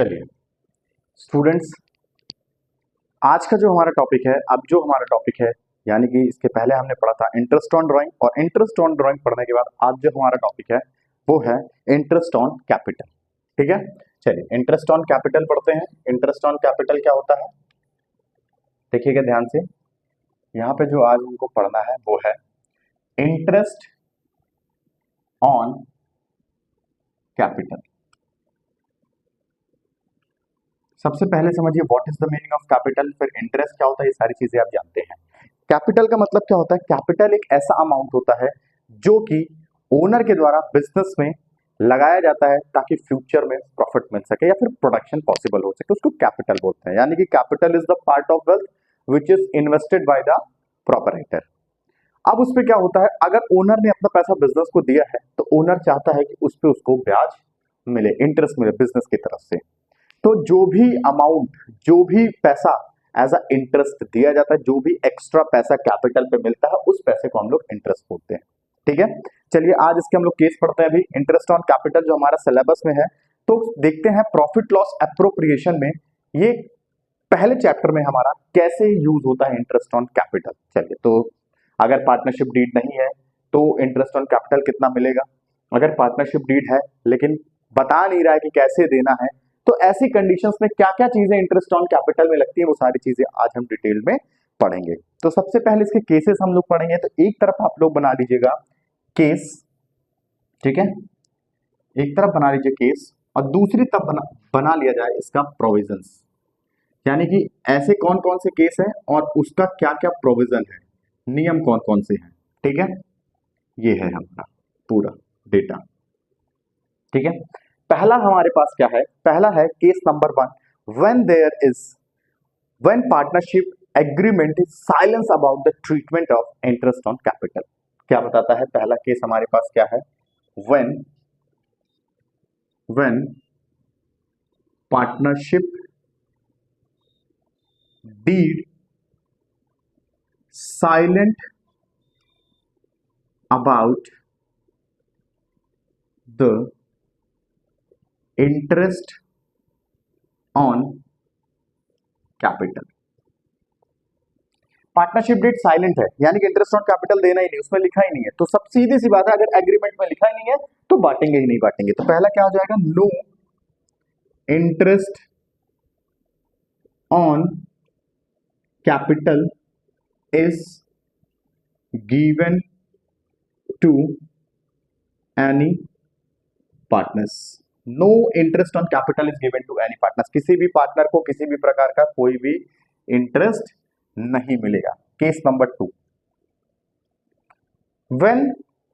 चलिए स्टूडेंट्स, आज का जो हमारा टॉपिक है, अब जो हमारा टॉपिक है यानी कि इसके पहले हमने पढ़ा था इंटरेस्ट ऑन ड्राइंग, और इंटरेस्ट ऑन ड्राइंग पढ़ने के बाद आज जो हमारा टॉपिक है वो है इंटरेस्ट ऑन कैपिटल। ठीक है, चलिए इंटरेस्ट ऑन कैपिटल पढ़ते हैं। इंटरेस्ट ऑन कैपिटल क्या होता है, देखिएगा ध्यान से। यहाँ पे जो आज हमको पढ़ना है वो है इंटरेस्ट ऑन कैपिटल। सबसे पहले समझिए what is the meaning of capital, फिर इंटरेस्ट क्या होता है, ये सारी चीजें आप जानते हैं। कैपिटल का मतलब क्या होता है? कैपिटल एक ऐसा अमाउंट होता है जो कि ओनर के द्वारा बिजनेस में लगाया जाता है ताकि फ्यूचर में प्रॉफिट मिल सके या फिर प्रोडक्शन पॉसिबल हो सके, उसको कैपिटल बोलते हैं। यानी कि capital is the part of wealth which is invested by the proprietor. अब उस पर क्या होता है, अगर ओनर ने अपना पैसा बिजनेस को दिया है तो ओनर चाहता है कि उस पर उसको ब्याज मिले, इंटरेस्ट मिले बिजनेस की तरफ से। तो जो भी अमाउंट, जो भी पैसा एज अ इंटरेस्ट दिया जाता है, जो भी एक्स्ट्रा पैसा कैपिटल पे मिलता है, उस पैसे को हम लोग इंटरेस्ट बोलते हैं। ठीक है, चलिए आज इसके हम लोग केस पढ़ते हैं। अभी इंटरेस्ट ऑन कैपिटल जो हमारा सिलेबस में है, तो देखते हैं प्रॉफिट लॉस एप्रोप्रिएशन में ये पहले चैप्टर में हमारा कैसे यूज होता है इंटरेस्ट ऑन कैपिटल। चलिए, तो अगर पार्टनरशिप डीड नहीं है तो इंटरेस्ट ऑन कैपिटल कितना मिलेगा? अगर पार्टनरशिप डीड है लेकिन बता नहीं रहा है कि कैसे देना है, तो ऐसी कंडीशंस में क्या क्या चीजें इंटरेस्ट ऑन कैपिटल में लगती है, वो सारी चीजें आज हम डिटेल में पढ़ेंगे। तो सबसे पहले इसके केसेस हम लोग पढ़ेंगे। तो एक तरफ आप लोग बना लीजिएगा केस, ठीक है, एक तरफ बना लीजिए केस और दूसरी तरफ बना लिया जाए इसका प्रोविजंस, यानी कि ऐसे कौन कौन से केस है और उसका क्या क्या प्रोविजन है, नियम कौन कौन से हैं। ठीक है, ये है हमारा पूरा डेटा। ठीक है, पहला हमारे पास क्या है, पहला है case number 1, when partnership agreement is silence about the treatment of interest on capital. क्या बताता है पहला केस हमारे पास क्या है? When partnership deed silent about the interest on capital. Partnership deed silent है, यानी कि इंटरेस्ट ऑन कैपिटल देना ही नहीं, उसमें लिखा ही नहीं है। तो सब सीधी सी बात है, अगर एग्रीमेंट में लिखा ही नहीं है तो बांटेंगे ही नहीं बांटेंगे। तो पहला क्या हो जाएगा? No interest on capital is given to any partners. No interest on capital is given to any partners. किसी भी पार्टनर को किसी भी प्रकार का कोई भी इंटरेस्ट नहीं मिलेगा। Case number 2, when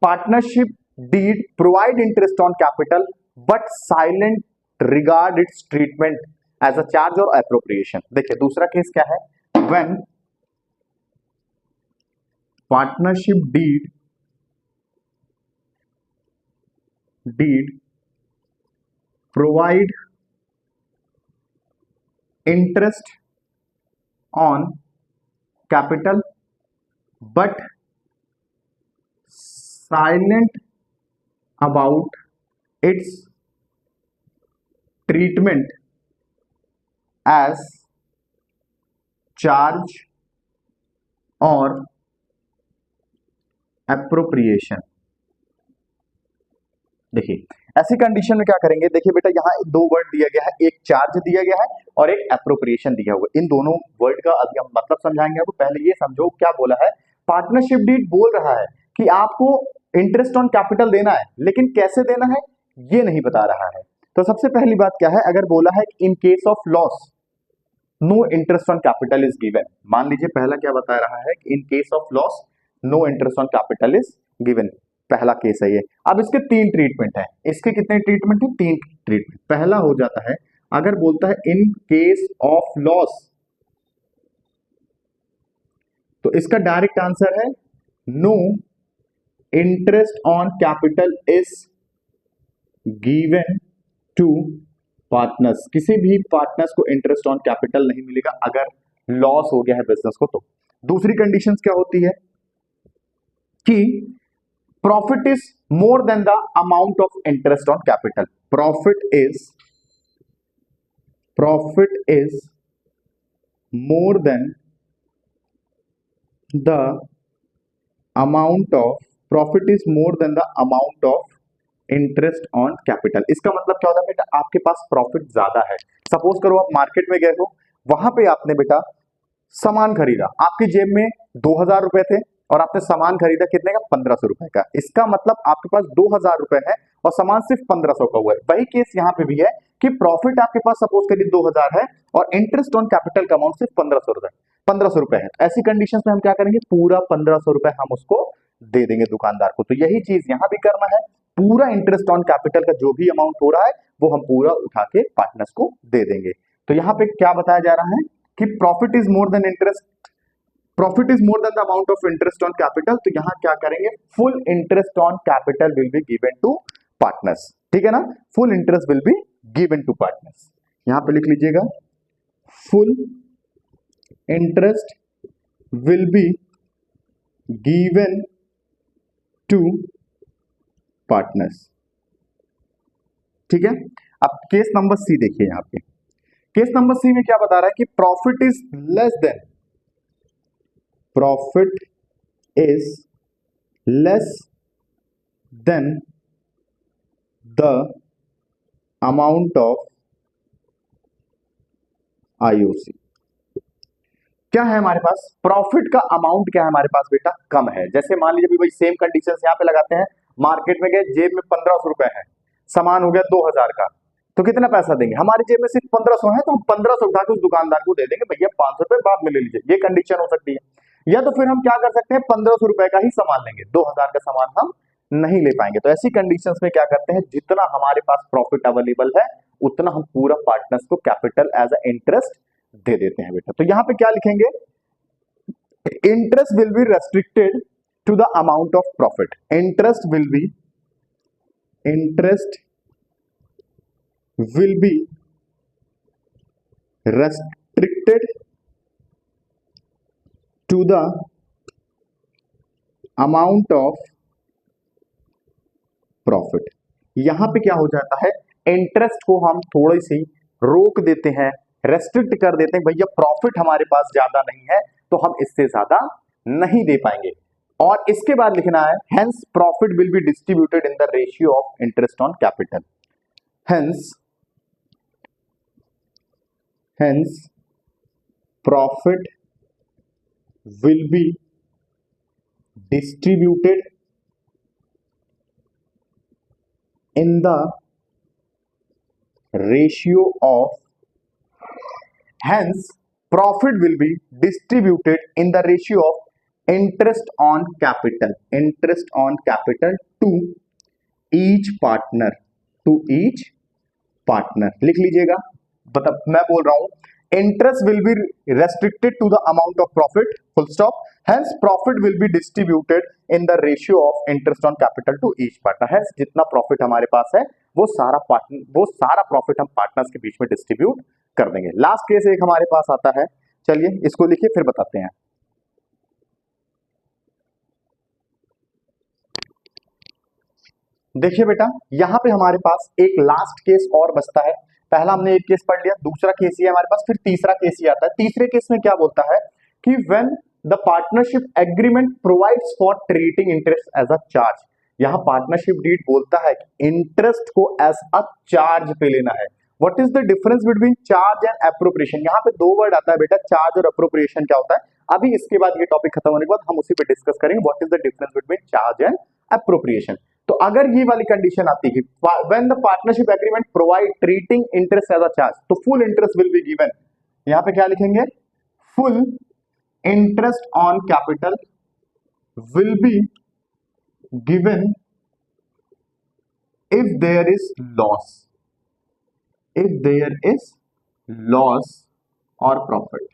partnership deed provide interest on capital but silent regard its treatment as a charge और एप्रोप्रिएशन। देखिए दूसरा केस क्या है? When partnership deed provide interest on capital but silent about its treatment as charge or appropriation। देखिए ऐसी condition में क्या करेंगे, देखिए बेटा यहाँ दो वर्ड दिया गया है, एक चार्ज दिया गया है और एक एप्रोप्रिएशन दिया हुआ है। इन दोनों वर्ड का अभी हम मतलब समझाएंगे। आपको पहले ये समझो क्या बोला है। पार्टनरशिप डीड बोल रहा है कि आपको इंटरेस्ट ऑन कैपिटल देना है, लेकिन कैसे देना है ये नहीं बता रहा है। तो सबसे पहली बात क्या है, अगर बोला है in case of loss no interest on capital is given, मान लीजिए पहला क्या बता रहा है कि in case of loss no interest on capital is given, पहला केस है ये। अब इसके 3 ट्रीटमेंट है। इसके कितने ट्रीटमेंट है? 3 ट्रीटमेंट। पहला हो जाता है अगर बोलता है इन केस ऑफ लॉस, तो इसका डायरेक्ट आंसर है no interest on capital is given to partners. किसी भी पार्टनर्स को इंटरेस्ट ऑन कैपिटल नहीं मिलेगा अगर लॉस हो गया है बिजनेस को। तो दूसरी कंडीशन क्या होती है कि profit is more than the amount of interest on capital. Profit is profit is more than the amount of profit is more than the amount of interest on capital. इसका मतलब क्या होता है बेटा, आपके पास प्रॉफिट ज्यादा है। सपोज करो आप मार्केट में गए हो, वहां पे आपने बेटा सामान खरीदा, आपकी जेब में 2000 रुपए थे और आपने सामान खरीदा कितने का, 1500 रुपए का। इसका मतलब आपके पास 2000 रुपए है और सामान सिर्फ 1500 का हुआ है। वही केस यहाँ पे भी है कि प्रॉफिट आपके पास सपोज करिए 2000 है और इंटरेस्ट ऑन कैपिटल का अमाउंट सिर्फ 1500 रुपए है। ऐसी कंडीशन में हम क्या करेंगे, पूरा 1500 रुपए हम उसको दे देंगे दुकानदार को। तो यही चीज यहां भी करना है, पूरा इंटरेस्ट ऑन कैपिटल का जो भी अमाउंट हो रहा है वो हम पूरा उठा के पार्टनर्स को दे देंगे। तो यहाँ पे क्या बताया जा रहा है कि profit is more than interest, profit is more than the amount of interest on capital. तो यहाँ क्या करेंगे, full interest on capital will be given to partners. ठीक है ना, full interest will be given to partners. यहां पे लिख लीजिएगा, full interest will be given to partners. ठीक है, अब केस नंबर सी देखिए। यहां पे केस नंबर सी में क्या बता रहा है कि profit is less than, profit is less than the amount of IOC. क्या है हमारे पास, प्रॉफिट का अमाउंट क्या है हमारे पास बेटा, कम है। जैसे मान लीजिए वही सेम कंडीशन यहां पे लगाते हैं, मार्केट में गए, जेब में 1500 रुपए है, सामान हो गया 2000 का, तो कितना पैसा देंगे, हमारी जेब में सिर्फ 1500 है तो हम 1500 उठा के उस दुकानदार को दे देंगे, भैया 500 रुपए बाद में ले लीजिए। ये कंडीशन हो सकती है। या तो फिर हम क्या कर सकते हैं, 1500 रुपए का ही सामान लेंगे, 2000 का सामान हम नहीं ले पाएंगे। तो ऐसी कंडीशंस में क्या करते हैं, जितना हमारे पास प्रॉफिट अवेलेबल है उतना हम पूरा पार्टनर्स को कैपिटल एज अ इंटरेस्ट दे देते हैं बेटा। तो यहां पे क्या लिखेंगे, interest will be restricted to the amount of profit. Interest will be restricted to the amount of profit। यहां पे क्या हो जाता है, इंटरेस्ट को हम थोड़ी सी रोक देते हैं, रेस्ट्रिक्ट कर देते हैं, भैया प्रॉफिट हमारे पास ज्यादा नहीं है तो हम इससे ज्यादा नहीं दे पाएंगे। और इसके बाद लिखना है, hence profit will be distributed in the ratio of interest on capital. Hence, profit will be distributed in the ratio of, hence, profit will be distributed in the ratio of interest on capital to each partner, लिख लीजिएगा। मतलब मैं बोल रहा हूं, interest will be restricted to the amount of profit, full stop. Hence profit will be distributed in the ratio of interest on capital to each partner. Hence जितना profit हमारे पास है वो सारा प्रॉफिट हम पार्टनर्स के बीच में डिस्ट्रीब्यूट कर देंगे। लास्ट केस एक हमारे पास आता है, चलिए इसको लिखिए फिर बताते हैं। देखिए बेटा, यहां पे हमारे पास एक लास्ट केस और बचता है। पहला हमने एक केस पढ़ लिया, दूसरा केस ही है हमारे पास, फिर तीसरा केस ही आता है। तीसरे केस में क्या बोलता है कि when the partnership agreement provides for treating interest as a charge. यहां पार्टनरशिप डीड बोलता है कि इंटरेस्ट को एज अ चार्ज पे लेना है। What is the difference between charge and appropriation. यहाँ पे दो वर्ड आता है बेटा, चार्ज और एप्रोप्रिएशन क्या होता है। अभी इसके बाद ये टॉपिक खत्म होने के बाद हम उसी पे डिस्कस करेंगे, what is the difference between charge and appropriation. तो अगर ये वाली कंडीशन आती है, when the partnership agreement provide treating interest as a charge, तो full interest will be given. यहां पे क्या लिखेंगे, full interest on capital will be given if there is loss or profit.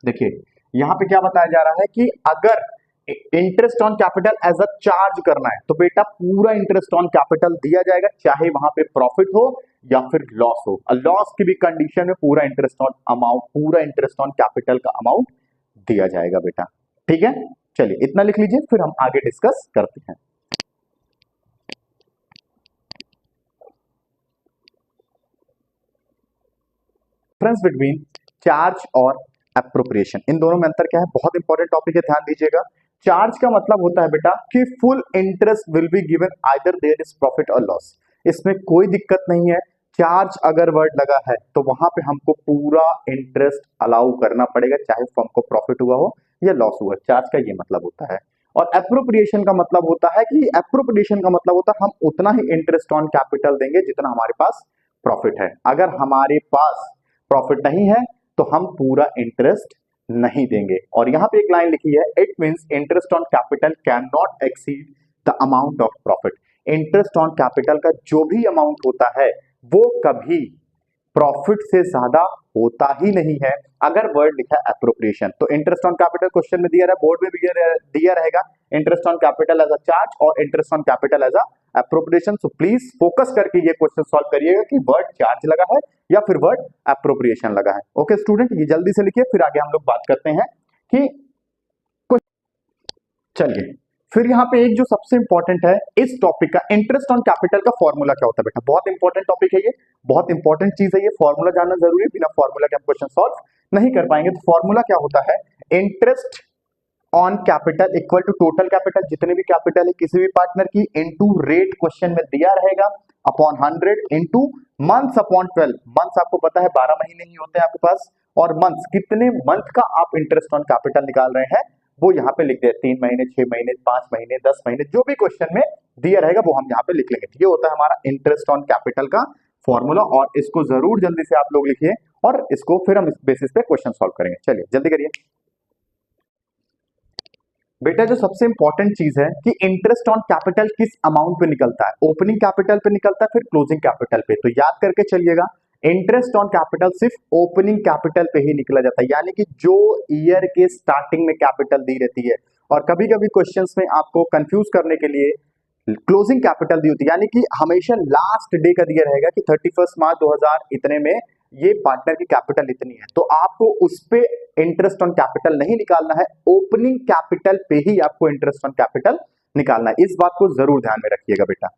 देखिए यहां पे क्या बताया जा रहा है कि अगर interest on capital as a charge करना है तो बेटा पूरा इंटरेस्ट ऑन कैपिटल दिया जाएगा, चाहे वहां पे प्रॉफिट हो या फिर लॉस हो। लॉस की भी कंडीशन में पूरा इंटरेस्ट ऑन कैपिटल का अमाउंट दिया जाएगा बेटा। ठीक है, चलिए इतना लिख लीजिए, फिर हम आगे डिस्कस करते हैं। डिफरेंस बिटवीन चार्ज और एप्रोप्रिएशन, इन दोनों में अंतर क्या है, बहुत इंपॉर्टेंट टॉपिक है, ध्यान दीजिएगा। चार्ज का मतलब होता है बेटा कि full interest will be given either there is profit और लॉस, इसमें कोई दिक्कत नहीं है। चार्ज अगर वर्ड लगा है तो वहां पे हमको पूरा इंटरेस्ट अलाउ करना पड़ेगा, चाहे फर्म को प्रॉफिट हुआ हो या लॉस हुआ, चार्ज का ये मतलब होता है। और एप्रोप्रिएशन का मतलब होता है कि एप्रोप्रिएशन का मतलब होता है हम उतना ही इंटरेस्ट ऑन कैपिटल देंगे जितना हमारे पास प्रॉफिट है। अगर हमारे पास प्रॉफिट नहीं है तो हम पूरा इंटरेस्ट नहीं देंगे। और यहां पे एक लाइन लिखी है, it means interest on capital can not exceed the amount of profit. Interest on capital का जो भी अमाउंट होता है वो कभी प्रॉफिट से ज्यादा होता ही नहीं है अगर वर्ड लिखा है एप्रोप्रिएशन। तो इंटरेस्ट ऑन कैपिटल क्वेश्चन में दिया रहा है, बोर्ड में भी दिया रहेगा, interest on capital as a charge और interest on capital as a appropriation. So please focus करके ये क्वेश्चन सॉल्व करिएगा कि वर्ड चार्ज लगा है या फिर वर्ड एप्रोप्रिएशन लगा है। ओके स्टूडेंट, ये जल्दी से लिखिए, फिर आगे हम लोग बात करते हैं कि चलिए फिर यहाँ पे एक जो सबसे इंपॉर्टेंट है इस टॉपिक का, इंटरेस्ट ऑन कैपिटल का फॉर्मूला क्या होता है बेटा, बहुत इंपॉर्टेंट टॉपिक है ये, बहुत इंपॉर्टेंट चीज है ये, फॉर्मूला जानना जरूरी है, बिना फॉर्मूला के हम क्वेश्चन सॉल्व नहीं कर पाएंगे। तो फॉर्मूला क्या होता है, interest on capital equal to total capital, जितने भी कैपिटल है किसी भी पार्टनर की, इनटू रेट क्वेश्चन में दिया रहेगा, upon 100 into months upon 12। Months आपको पता है 12 महीने ही होते हैं आपके पास, और मंथ्स कितने मंथ का आप इंटरेस्ट ऑन कैपिटल निकाल रहे हैं वो यहाँ पे लिख दे, 3 महीने, 6 महीने, 5 महीने, 10 महीने, जो भी क्वेश्चन में दिया रहेगा वो हम यहाँ पे लिख लेंगे। ये होता है हमारा इंटरेस्ट ऑन कैपिटल का फॉर्मूला, और इसको जरूर जल्दी से आप लोग लिखिए और इसको फिर हम इस बेसिस पे क्वेश्चन सॉल्व करेंगे। चलिए जल्दी करिए बेटा। जो सबसे इंपॉर्टेंट चीज है कि इंटरेस्ट ऑन कैपिटल किस अमाउंट पे निकलता है, ओपनिंग कैपिटल पे निकलता है फिर क्लोजिंग कैपिटल पे। तो याद करके चलिएगा, इंटरेस्ट ऑन कैपिटल सिर्फ ओपनिंग कैपिटल पे ही निकला जाता है, यानी कि जो ईयर के स्टार्टिंग में कैपिटल दी रहती है। और कभी कभी क्वेश्चंस में आपको कंफ्यूज करने के लिए क्लोजिंग कैपिटल दी होती है, यानी कि हमेशा लास्ट डे का दिया रहेगा कि 31 मार्च 2000 इतने में ये पार्टनर की कैपिटल इतनी है, तो आपको उस पे इंटरेस्ट ऑन कैपिटल नहीं निकालना है, ओपनिंग कैपिटल पे ही आपको इंटरेस्ट ऑन कैपिटल निकालना है। इस बात को जरूर ध्यान में रखिएगा बेटा।